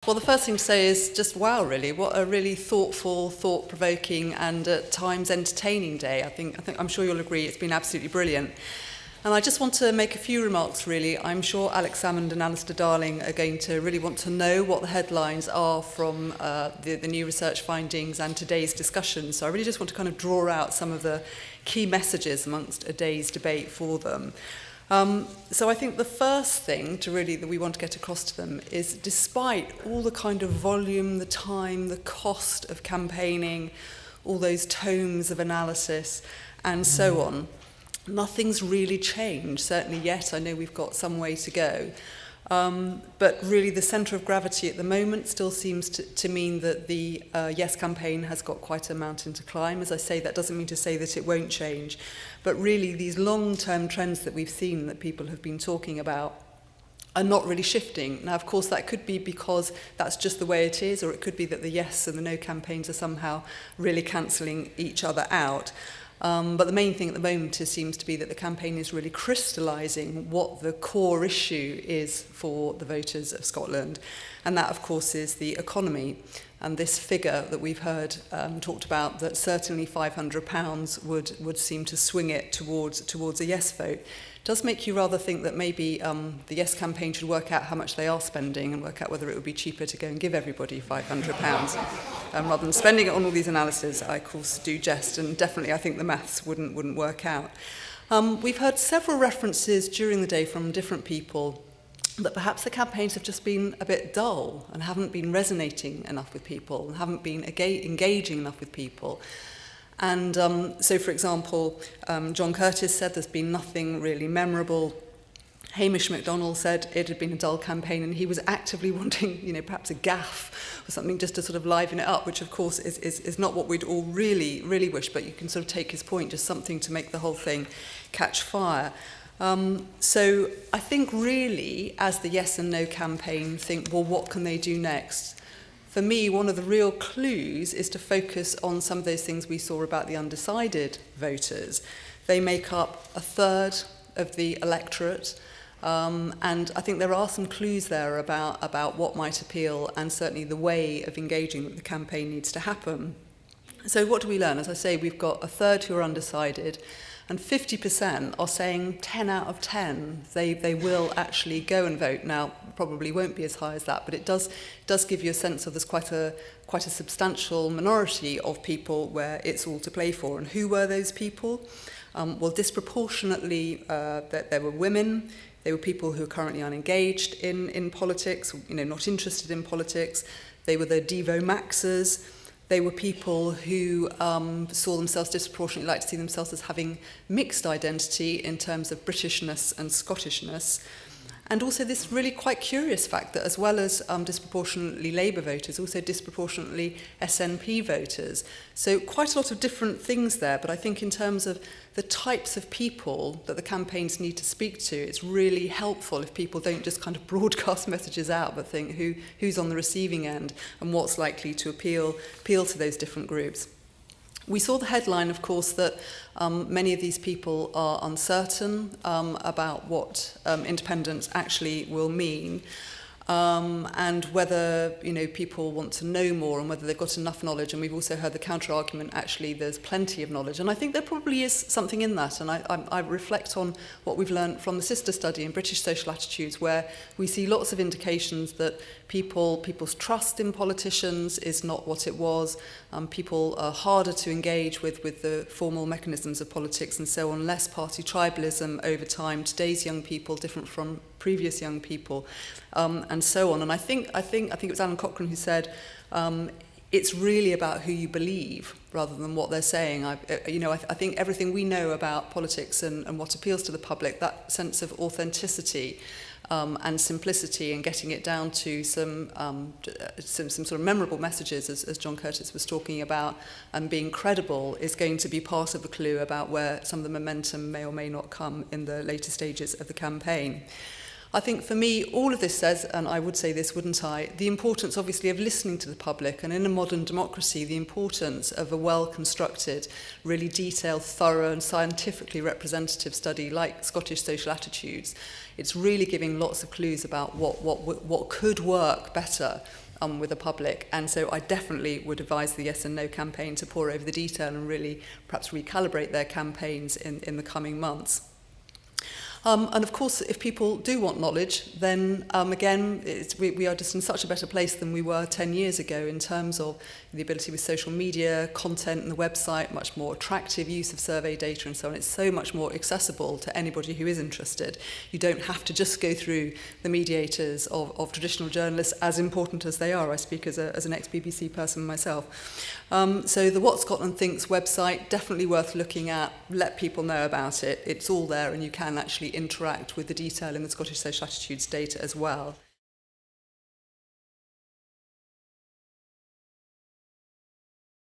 Well, the first thing to say is just wow, really. What a really thoughtful, thought-provoking and at times entertaining day. I'm sure you'll agree it's been absolutely brilliant. And I just want to make a few remarks, really. I'm sure Alex Salmond and Alistair Darling are going to really want to know what the headlines are from the new research findings and today's discussion. So I really just want to kind of draw out some of the key messages amongst a day's debate for them. So I think the first thing that we want to get across to them is, despite all the kind of volume, the time, the cost of campaigning, all those tomes of analysis and so on, nothing's really changed, certainly yet. I know we've got some way to go. But really the centre of gravity at the moment still seems to mean that the Yes campaign has got quite a mountain to climb. As I say, that doesn't mean to say that it won't change. But really these long-term trends that we've seen that people have been talking about are not really shifting. Now, of course, that could be because that's just the way it is, or it could be that the Yes and the No campaigns are somehow really cancelling each other out. But the main thing at the moment seems to be that the campaign is really crystallising what the core issue is for the voters of Scotland. And that, of course, is the economy. And this figure that we've heard talked about, that certainly £500 would seem to swing it towards a yes vote, does make you rather think that maybe the Yes campaign should work out how much they are spending and work out whether it would be cheaper to go and give everybody £500 rather than spending it on all these analyses. I, of course, do jest, and definitely I think the maths wouldn't work out. We've heard several references during the day from different people that perhaps the campaigns have just been a bit dull and haven't been resonating enough with people and haven't been engaging enough with people. And so, for example, John Curtis said there's been nothing really memorable. Hamish MacDonald said it had been a dull campaign, and he was actively wanting, perhaps a gaffe or something just to sort of liven it up, which, of course, is not what we'd all really, really wish, but you can sort of take his point, just something to make the whole thing catch fire. So I think really, as the Yes and No campaign think, well, what can they do next? For me, one of the real clues is to focus on some of those things we saw about the undecided voters. They make up a third of the electorate, and I think there are some clues there about what might appeal, and certainly the way of engaging with the campaign needs to happen. So what do we learn? As I say, we've got a third who are undecided, and 50% are saying 10 out of 10 they will actually go and vote. Now, probably won't be as high as that, but it does give you a sense of there's quite a substantial minority of people where it's all to play for. And who were those people? Well, disproportionately, there were women. They were people who are currently unengaged in politics, not interested in politics. They were the Devo Maxers. They were people who saw themselves disproportionately, like to see themselves as having mixed identity in terms of Britishness and Scottishness. And also this really quite curious fact that as well as disproportionately Labour voters, also disproportionately SNP voters. So quite a lot of different things there, but I think in terms of the types of people that the campaigns need to speak to, it's really helpful if people don't just kind of broadcast messages out, but think who's on the receiving end and what's likely to appeal to those different groups. We saw the headline, of course, that many of these people are uncertain about what independence actually will mean, and whether people want to know more and whether they've got enough knowledge. And we've also heard the counter-argument, actually, there's plenty of knowledge. And I think there probably is something in that. And I reflect on what we've learned from the sister study in British social attitudes, where we see lots of indications that people's trust in politicians is not what it was. People are harder to engage with the formal mechanisms of politics and so on, less party tribalism over time. Today's young people different from previous young people, and so on. And I think it was Alan Cochrane who said it's really about who you believe rather than what they're saying. I think everything we know about politics and what appeals to the public, that sense of authenticity and simplicity and getting it down to some sort of memorable messages, as John Curtis was talking about, and being credible is going to be part of the clue about where some of the momentum may or may not come in the later stages of the campaign. I think for me, all of this says, and I would say this, wouldn't I, the importance, obviously, of listening to the public, and in a modern democracy, the importance of a well-constructed, really detailed, thorough, and scientifically representative study like Scottish social attitudes. It's really giving lots of clues about what could work better with the public. And so I definitely would advise the Yes and No campaign to pore over the detail and really perhaps recalibrate their campaigns in the coming months. And of course, if people do want knowledge, then again, we are just in such a better place than we were 10 years ago in terms of the ability with social media, content and the website, much more attractive use of survey data and so on. It's so much more accessible to anybody who is interested. You don't have to just go through the mediators of traditional journalists, as important as they are. I speak as an ex-BBC person myself. So the What Scotland Thinks website, definitely worth looking at. Let people know about it. It's all there and you can actually interact with the detail in the Scottish Social Attitudes data as well.